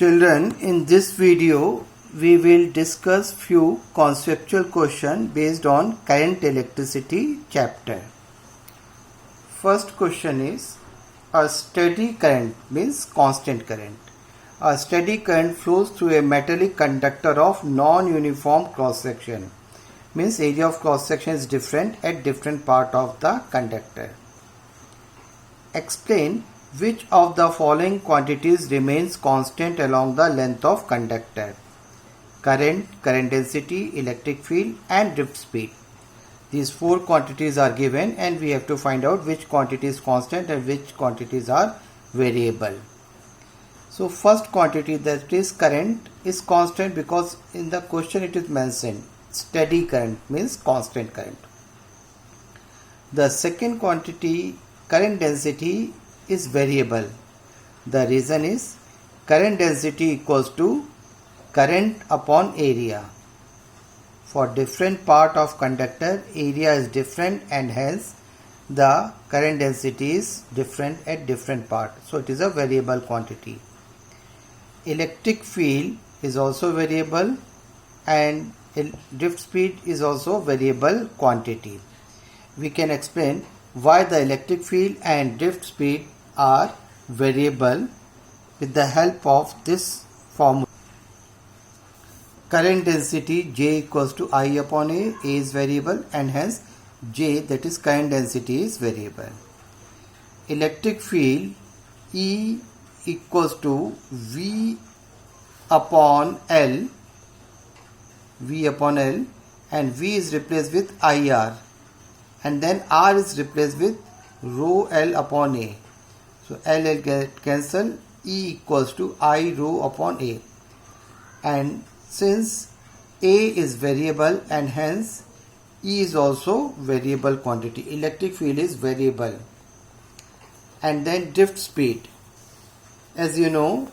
Children, in this video we will discuss few conceptual questions based on current electricity chapter. First question is, a steady current means constant current. A steady current flows through a metallic conductor of non-uniform cross section. Means area of cross section is different at different part of the conductor. Explain which of the following quantities remains constant along the length of conductor: current, current density, electric field and drift speed. These four quantities are given and we have to find out which quantity is constant and which quantities are variable. So first quantity, that is current, is constant because in the question it is mentioned steady current means constant current. The second quantity, current density, is variable. The reason is current density equals to current upon area. For different part of conductor, area is different and hence the current density is different at different part. So it is a variable quantity. Electric field is also variable and drift speed is also variable quantity. We can explain why the electric field and drift speed are variable with the help of this formula. Current density J equals to I upon A is variable and hence J, that is current density, is variable. Electric field E equals to V upon L and V is replaced with IR and then R is replaced with rho L upon A. So L get cancelled, E equals to I rho upon A, and since A is variable and hence E is also variable quantity. Electric field is variable. And then drift speed. As you know,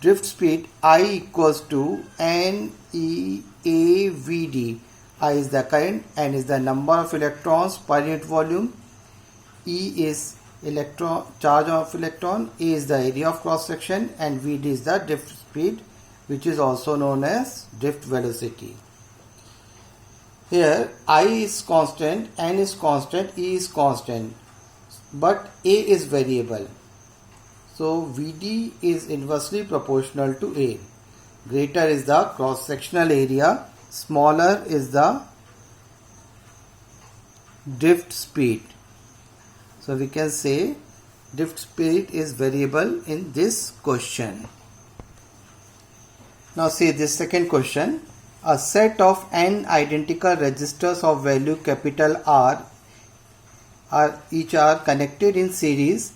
drift speed I equals to NEAVD. I is the current, N is the number of electrons per unit volume, E is charge of electron, A is the area of cross section and VD is the drift speed, which is also known as drift velocity. Here I is constant, N is constant, E is constant, but A is variable. So VD is inversely proportional to A. Greater is the cross sectional area, smaller is the drift speed. So we can say drift speed is variable in this question. Now see this second question. A set of n identical resistors of value capital R each are connected in series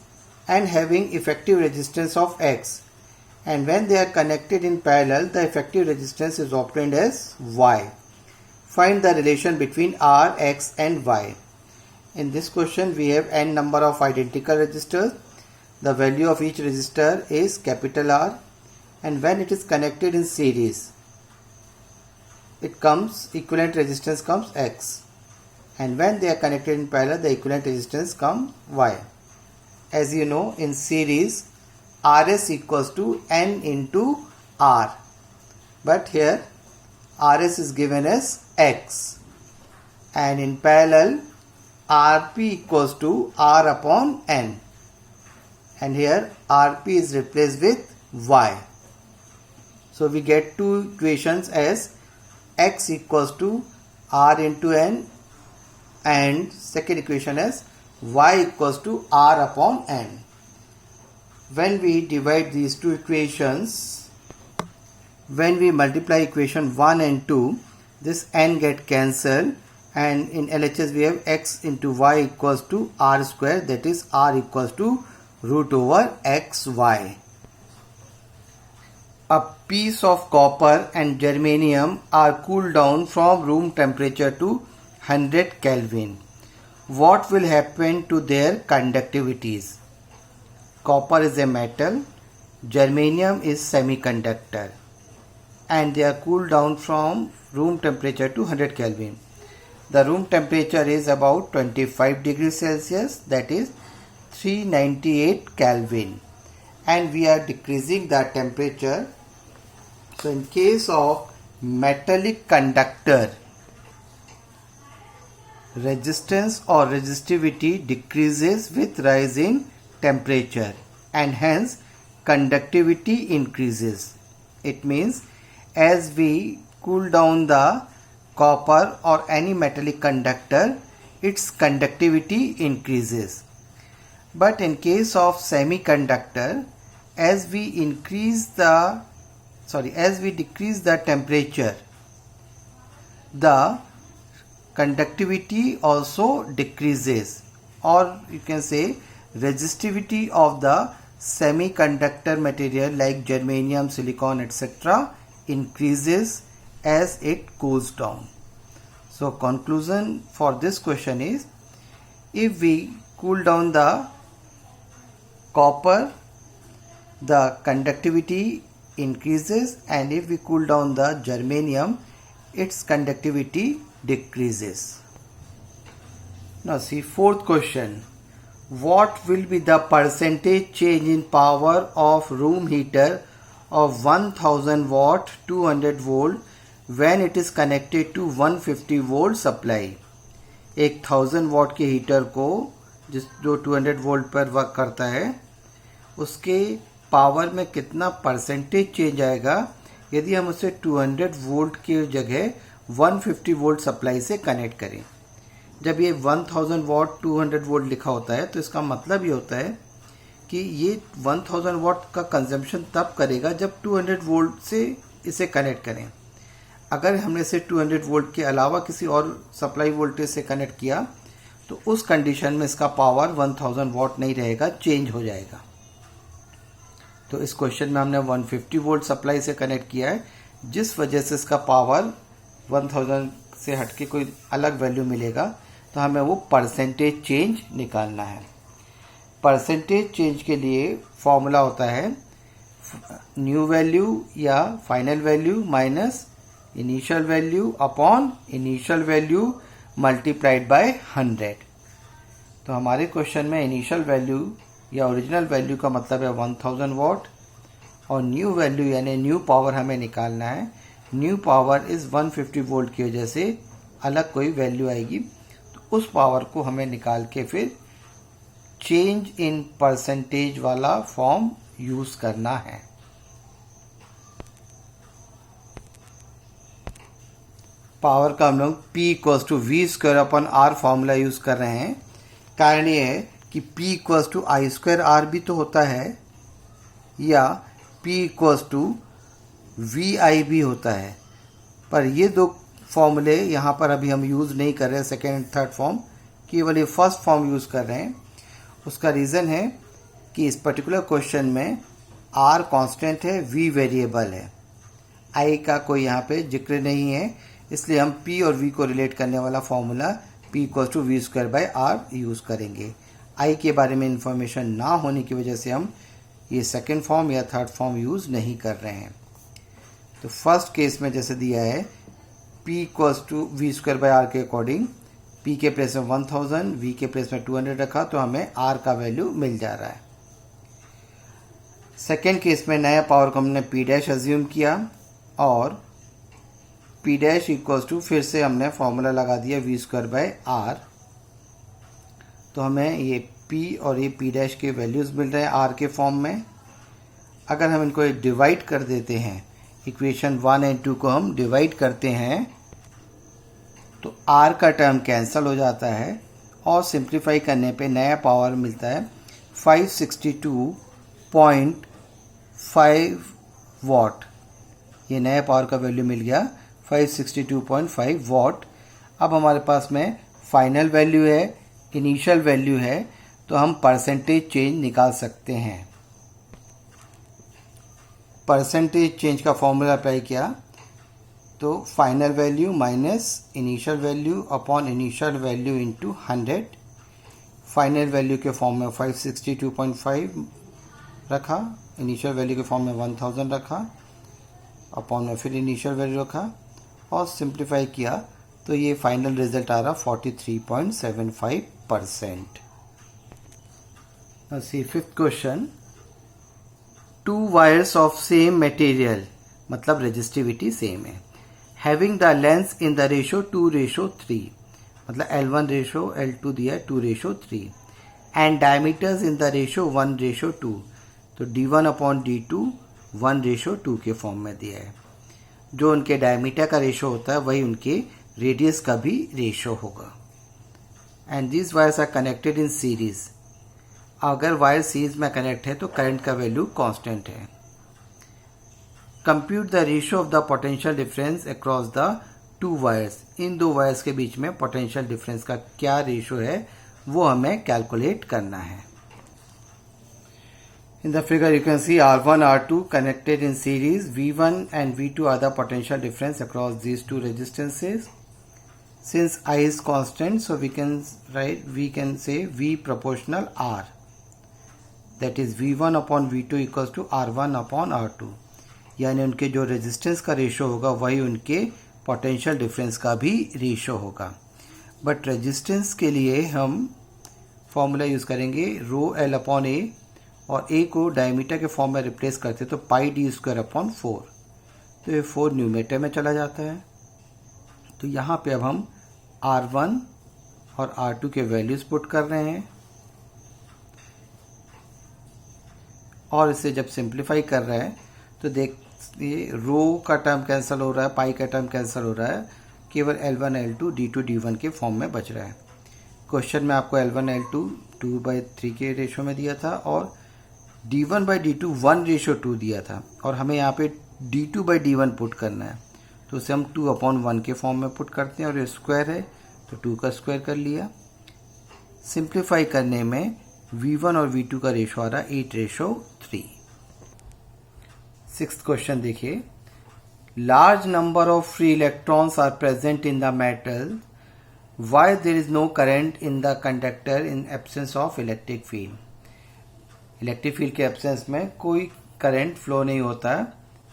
and having effective resistance of X, and when they are connected in parallel the effective resistance is obtained as Y. Find the relation between R, X and Y. In this question we have n number of identical resistors. The value of each resistor is capital R, and when it is connected in series equivalent resistance comes X, and when they are connected in parallel the equivalent resistance comes Y. As you know, in series RS equals to N into R, but here RS is given as X, and in parallel RP equals to R upon N, and here RP is replaced with Y. So we get two equations as X equals to R into N and second equation as Y equals to R upon N. When we divide these two equations, when we multiply equation 1 and 2, this N get cancelled, and in LHS we have X into Y equals to R square, that is R equals to root over XY. A piece of copper and germanium are cooled down from room temperature to 100 Kelvin. What will happen to their conductivities? Copper is a metal, germanium is semiconductor, and they are cooled down from room temperature to 100 Kelvin. The room temperature is about 25 degrees Celsius, that is 398 Kelvin, and we are decreasing the temperature So in case of metallic conductor, resistance or resistivity decreases with rise in temperature and hence conductivity increases. It means as we cool down the copper or any metallic conductor, its conductivity increases. But in case of semiconductor, as we decrease the temperature, the conductivity also decreases, or you can say resistivity of the semiconductor material like germanium, silicon, etc. increases as it cools down. So conclusion for this question is, if we cool down the copper, the conductivity increases, and if we cool down the germanium, its conductivity decreases. Now see fourth question. What will be the percentage change in power of room heater of 1000 watt 200 volt when it is connected to 150 volt supply? एक 1000 watt के heater को जो 200 volt पर work करता है, उसके power में कितना परसेंटेज चेंज आएगा यदि हम उसे 200 वोल्ट की जगह 150 वोल्ट सप्लाई से कनेक्ट करें। जब ये 1000 वॉट 200 वोल्ट लिखा होता है तो इसका मतलब ये होता है कि ये 1000 वॉट का कंजम्पशन तब करेगा जब 200 वोल्ट से इसे कनेक्ट करें। अगर हमने इसे 200 वोल्ट के अलावा किसी और सप्लाई वोल्टेज से कनेक्ट किया तो उस कंडीशन में इसका पावर 1000 वॉट नहीं रहेगा, चेंज हो जाएगा। तो इस क्वेश्चन में हमने 150 वोल्ट सप्लाई से कनेक्ट किया है, जिस वजह से इसका पावर 1000 से हटके कोई अलग वैल्यू मिलेगा, तो हमें वो परसेंटेज चेंज निकालना है। परसेंटेज चेंज के लिए फॉर्मूला होता है न्यू वैल्यू या final value minus initial value upon initial value multiplied by 100। तो हमारे क्वेश्चन में इनिशियल वैल्यू या ओरिजिनल वैल्यू का मतलब है 1000 वॉट और न्यू वैल्यू यानी न्यू पावर हमें निकालना है। न्यू पावर इस 150 वोल्ट की वजह से अलग कोई वैल्यू आएगी, तो उस पावर को हमें निकाल के फिर चेंज इन परसेंटेज वाला फॉर्म यूज करना है। पावर का हम लोग P equals to V square upon R formula use कर रहे हैं। कारण ये है कि P equals to I square R भी तो होता है या P equals to V I भी होता है, पर ये दो फॉर्मूले यहाँ पर अभी हम यूज़ नहीं कर रहे हैं, सेकेंड एंड थर्ड फॉर्म, केवल ये फर्स्ट फॉर्म यूज़ कर रहे हैं। उसका रीज़न है कि इस पर्टिकुलर क्वेश्चन में R कांस्टेंट है, V वेरिएबल है, I का कोई यहाँ पे जिक्र नहीं है, इसलिए हम P और V को रिलेट करने वाला formula P equals to V square by R use करेंगे। I के बारे में इंफॉर्मेशन ना होने की वजह से हम ये सेकेंड फॉर्म या थर्ड फॉर्म यूज़ नहीं कर रहे हैं। तो फर्स्ट केस में जैसे दिया है P equals to V square by R के अकॉर्डिंग P के प्लेस में 1000, V के प्लेस में 200 रखा, तो हमें R का वैल्यू मिल जा रहा है। सेकेंड केस में नया पावर को हमने P डैश अज्यूम किया और P डैश इक्वल्स टू फिर से हमने फॉर्मूला लगा दिया वी स्क्वायर बाई आर, तो हमें ये P और ये P डैश के वैल्यूज़ मिल रहे हैं R के फॉर्म में। अगर हम इनको डिवाइड कर देते हैं, इक्वेशन 1 एंड 2 को हम डिवाइड करते हैं, तो R का टर्म कैंसिल हो जाता है और सिंप्लीफाई करने पे नया पावर मिलता है 562.5 वॉट। ये नया पावर का वैल्यू मिल गया 562.5 वॉट। अब हमारे पास में फाइनल वैल्यू है, इनिशियल वैल्यू है, तो हम परसेंटेज चेंज निकाल सकते हैं। परसेंटेज चेंज का फॉर्मूला अप्लाई किया तो final value minus initial value upon initial value into 100। Final value के फॉर्म में 562.5 रखा, इनिशियल वैल्यू के फॉर्म में 1000 रखा, अपॉन में फिर इनिशियल वैल्यू रखा और सिंप्लीफाई किया तो ये फाइनल रिजल्ट आ रहा 43.75%। C fifth question, two wires of same material मतलब रेजिस्टिविटी सेम है। Having the lengths in the ratio 2:3, मतलब L1 रेशो L2 दिया है 2:3, and diameters in the ratio 1:2, तो d1/d2 1:2 के फॉर्म में दिया है। जो उनके डायमीटर का रेशो होता है वही उनके रेडियस का भी रेशो होगा। And this wires are connected in series. अगर वायर सीरीज में कनेक्ट है तो करंट का वैल्यू कांस्टेंट है। Compute the ratio of the potential difference across the two wires. इन दो वायर्स के बीच में पोटेंशियल डिफरेंस का क्या रेशियो है वो हमें कैलकुलेट करना है। In the figure you can see R1 R2 connected in series. V1 and V2 are the potential difference across these two resistances. Since I is constant, so we can say V proportional R. That is V1/V2 equals to R1/R2. यानी उनके जो resistance का ratio होगा वही उनके potential difference का भी ratio होगा। बट रेजिस्टेंस के लिए हम फॉर्मूला यूज़ करेंगे ρL/A, और A को डायमीटर के फॉर्म में रिप्लेस करते तो πd²/4, तो ये 4 न्यूमेटर में चला जाता है। तो यहाँ पे अब हम R1 और R2 के वैल्यूज पुट कर रहे हैं, और इसे जब सिंप्लीफाई कर रहे हैं तो देखिए रो का टर्म कैंसिल हो रहा है, पाई का टर्म कैंसिल हो रहा है, केवल L1 L2 D2 D1 के फॉर्म में बच रहा है। क्वेश्चन में आपको L1 L2 2/3 के रेशो में दिया था और D1/D2 1:2 दिया था, और हमें यहाँ पे D2/D1 पुट करना है, तो उसे हम 2/1 के फॉर्म में पुट करते हैं, और ये स्क्वायर है तो 2 का स्क्वायर कर लिया। सिंप्लीफाई करने में V1 और V2 का रेशो आ रहा है 8:3। 6th क्वेश्चन देखिए, large number of free electrons are present in the metal, why there is no current in the conductor in absence of electric field. Electric field के absence में कोई current flow नहीं होता,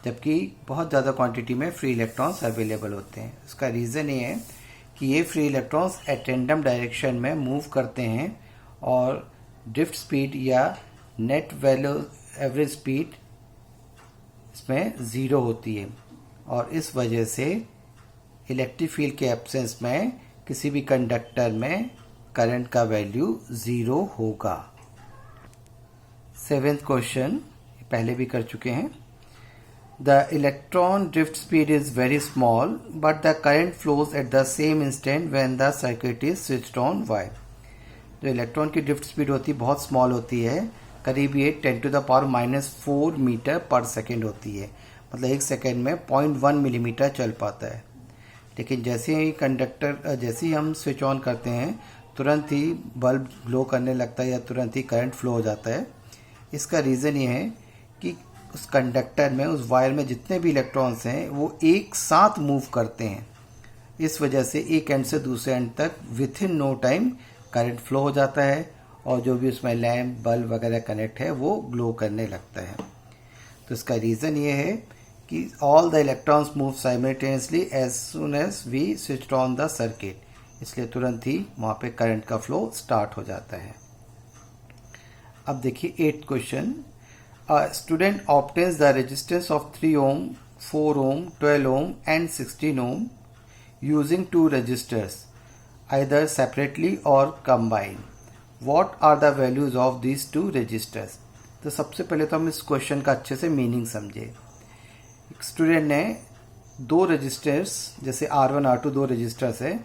जबकि बहुत ज़्यादा क्वांटिटी में फ्री इलेक्ट्रॉन्स अवेलेबल होते हैं। इसका रीज़न ये है कि ये free electrons at random direction में मूव करते हैं, और ड्रिफ्ट स्पीड या नेट वैल्यू एवरेज स्पीड इसमें 0 होती है, और इस वजह से इलेक्ट्रिक फील्ड के एब्सेंस में किसी भी कंडक्टर में करंट का वैल्यू 0 होगा। 7th क्वेश्चन पहले भी कर चुके हैं। The electron drift speed is very small but the current flows at the same instant when the circuit is switched on. Why. जो इलेक्ट्रॉन की ड्रिफ्ट स्पीड होती है बहुत स्मॉल होती है, करीब ये 10⁻⁻⁴ मीटर पर सेकेंड होती है, मतलब 1 सेकेंड में 0.1 मिलीमीटर चल पाता है। लेकिन जैसे ही हम स्विच ऑन करते हैं तुरंत ही बल्ब ग्लो करने लगता है या तुरंत ही करंट फ्लो हो जाता है। इसका रीज़न ये है कि उस कंडक्टर में, उस वायर में जितने भी इलेक्ट्रॉन्स हैं वो एक साथ मूव करते हैं, इस वजह से एक एंड से दूसरे एंड तक within no time current flow हो जाता है, और जो भी उसमें लैम्प बल्ब वगैरह कनेक्ट है वो ग्लो करने लगता है। तो इसका रीज़न ये है कि all the electrons move simultaneously as soon as we switched on the circuit, इसलिए तुरंत ही वहाँ पे करंट का फ्लो स्टार्ट हो जाता है। अब देखिए 8th question, student obtains the resistance of 3 ohm, 4 ohm, 12 ohm and 16 ohm using 2 resistors either separately or combined. What are the values of these 2 resistors? तो सबसे पहले तो हम इस क्वेश्चन का अच्छे से मीनिंग समझे। स्टूडेंट ने 2 रजिस्टर्स, जैसे R1 R2 2 रजिस्टर्स है,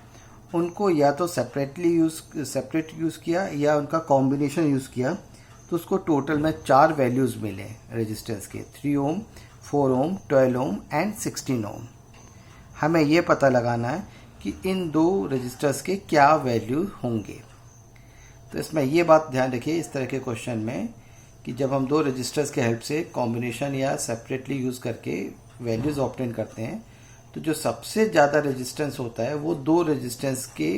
उनको या तो सेपरेट यूज़ किया या उनका कॉम्बिनेशन यूज़ किया, तो उसको टोटल में 4 वैल्यूज़ मिले रेजिस्टेंस के, 3 ohm, 4 ohm, 12 ohm and 16 ohm। हमें ये पता लगाना है कि इन 2 रजिस्टर्स के क्या वैल्यू होंगे। तो इसमें ये बात ध्यान रखिए इस तरह के क्वेश्चन में कि जब हम 2 रजिस्टर्स के हेल्प से कॉम्बिनेशन या सेपरेटली यूज़ करके वैल्यूज़ ऑब्टेन करते हैं, तो जो सबसे ज़्यादा रेजिस्टेंस होता है वो 2 रेजिस्टेंस के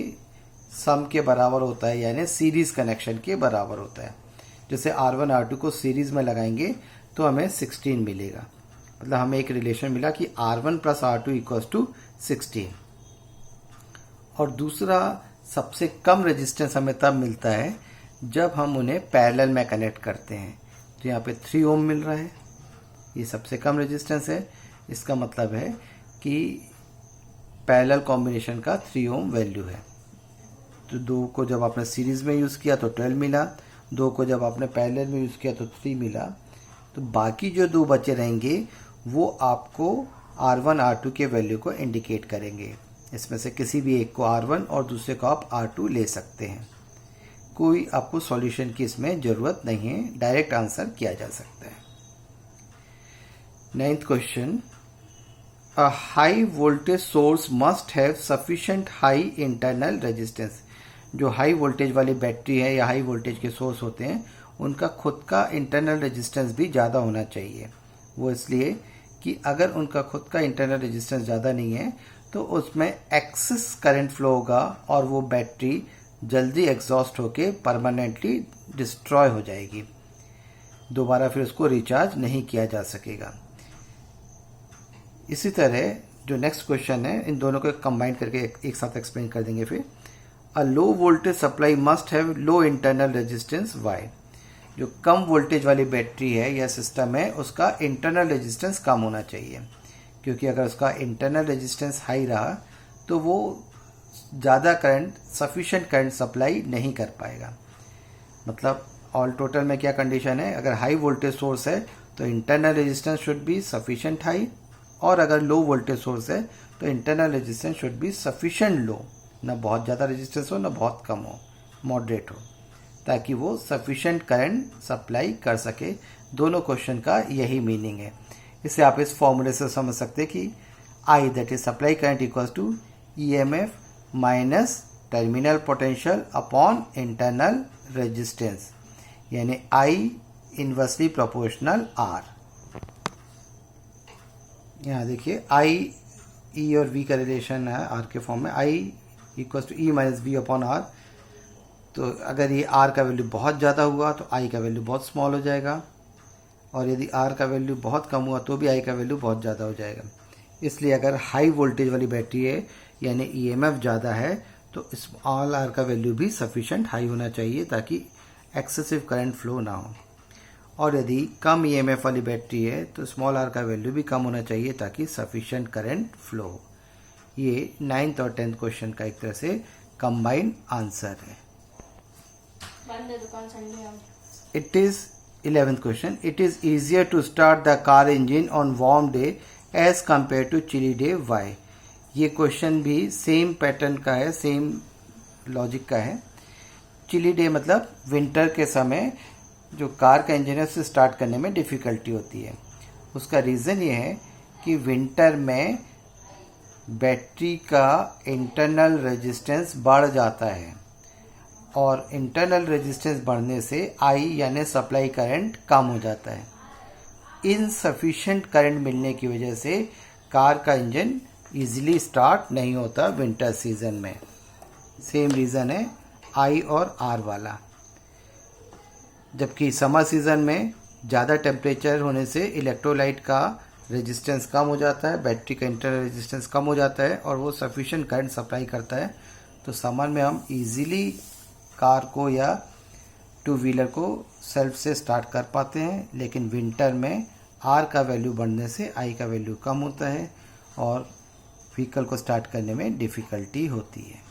सम के बराबर होता है, यानी सीरीज़ कनेक्शन के बराबर होता है। जैसे R1 R2 को सीरीज़ में लगाएंगे तो हमें 16 मिलेगा, मतलब हमें एक रिलेशन मिला कि R1 + R2 = 16। और दूसरा सबसे कम रेजिस्टेंस हमें तब मिलता है जब हम उन्हें पैरेलल में कनेक्ट करते हैं। तो यहाँ पे 3 ohm मिल रहा है, ये सबसे कम रेजिस्टेंस है। इसका मतलब है कि पैरेलल कॉम्बिनेशन का 3 ओम वैल्यू है। तो 2 को जब आपने सीरीज़ में यूज़ किया तो 12 मिला, 2 को जब आपने पैरेलल में यूज़ किया तो 3 मिला। तो बाकी जो 2 बचे रहेंगे वो आपको R1 R2 के वैल्यू को इंडिकेट करेंगे। इसमें से किसी भी एक को R1 और दूसरे को आप R2 ले सकते हैं। कोई आपको सॉल्यूशन की इसमें ज़रूरत नहीं है, डायरेक्ट आंसर किया जा सकता है। 9th question, a high voltage source must have sufficient high internal resistance. जो हाई वोल्टेज वाली बैटरी है या हाई वोल्टेज के सोर्स होते हैं उनका खुद का इंटरनल रेजिस्टेंस भी ज़्यादा होना चाहिए। वो इसलिए कि अगर उनका खुद का इंटरनल रेजिस्टेंस ज़्यादा नहीं है तो उसमें एक्सेस करंट फ्लो होगा और वो बैटरी जल्दी एग्जॉस्ट होके परमानेंटली डिस्ट्रॉय हो जाएगी, दोबारा फिर उसको रिचार्ज नहीं किया जा सकेगा। इसी तरह जो नेक्स्ट क्वेश्चन है इन दोनों को कंबाइन करके एक साथ एक्सप्लेन कर देंगे। फिर a low voltage supply must have low internal resistance why. जो कम वोल्टेज वाली बैटरी है या सिस्टम है उसका इंटरनल रेजिस्टेंस कम होना चाहिए, क्योंकि अगर उसका इंटरनल रेजिस्टेंस हाई रहा तो वो ज़्यादा करंट सफिशिएंट करंट सप्लाई नहीं कर पाएगा। मतलब ऑल टोटल में क्या कंडीशन है, अगर हाई वोल्टेज सोर्स है तो internal resistance should be sufficient high, और अगर लो वोल्टेज सोर्स है तो internal resistance should be sufficient low, ना बहुत ज़्यादा रेजिस्टेंस हो ना बहुत कम हो, मॉडरेट हो, ताकि वो सफिशिएंट करंट सप्लाई कर सके। दोनों क्वेश्चन का यही मीनिंग है। इसे आप इस फॉर्मूले से समझ सकते हैं कि I that is supply current equals to EMF minus terminal potential upon internal resistance, यानी I इनवर्सली प्रोपोर्शनल R। यहाँ देखिए I E और V का रिलेशन है R के फॉर्म में, I equals to E minus V upon R। तो अगर ये R का वैल्यू बहुत ज़्यादा हुआ तो I का वैल्यू बहुत स्मॉल हो जाएगा, और यदि R का वैल्यू बहुत कम हुआ तो भी I का वैल्यू बहुत ज़्यादा हो जाएगा। इसलिए अगर हाई वोल्टेज वाली बैटरी है यानी EMF ज़्यादा है तो स्मॉल r का वैल्यू भी सफिशिएंट हाई होना चाहिए ताकि एक्सेसिव करंट फ्लो ना हो, और यदि कम EMF वाली बैटरी है तो स्मॉल r का वैल्यू भी कम होना चाहिए ताकि सफिशिएंट करंट फ्लो हो। ये 9th और 10th क्वेश्चन का एक तरह से कंबाइंड आंसर है। It is 11th question, it is easier to start the car engine on warm day as compare to chilly day why. ये क्वेश्चन भी सेम पैटर्न का है, सेम लॉजिक का है। चिली डे मतलब विंटर के समय जो कार का इंजन है उसे स्टार्ट करने में डिफ़िकल्टी होती है। उसका रीज़न ये है कि विंटर में बैटरी का इंटरनल रेजिस्टेंस बढ़ जाता है, और इंटरनल रेजिस्टेंस बढ़ने से आई यानी सप्लाई करंट कम हो जाता है। इनसफिशिएंट करंट मिलने की वजह से कार का इंजन इजीली स्टार्ट नहीं होता विंटर सीजन में। सेम रीज़न है आई और आर वाला। जबकि समर सीजन में ज़्यादा टेम्परेचर होने से इलेक्ट्रोलाइट का रेजिस्टेंस कम हो जाता है, बैटरी का इंटरनल रेजिस्टेंस कम हो जाता है और वो सफिशिएंट करंट सप्लाई करता है। तो समर में हम इजीली कार को या टू व्हीलर को सेल्फ से स्टार्ट कर पाते हैं, लेकिन विंटर में आर का वैल्यू बढ़ने से आई का वैल्यू कम होता है और व्हीकल को स्टार्ट करने में डिफ़िकल्टी होती है।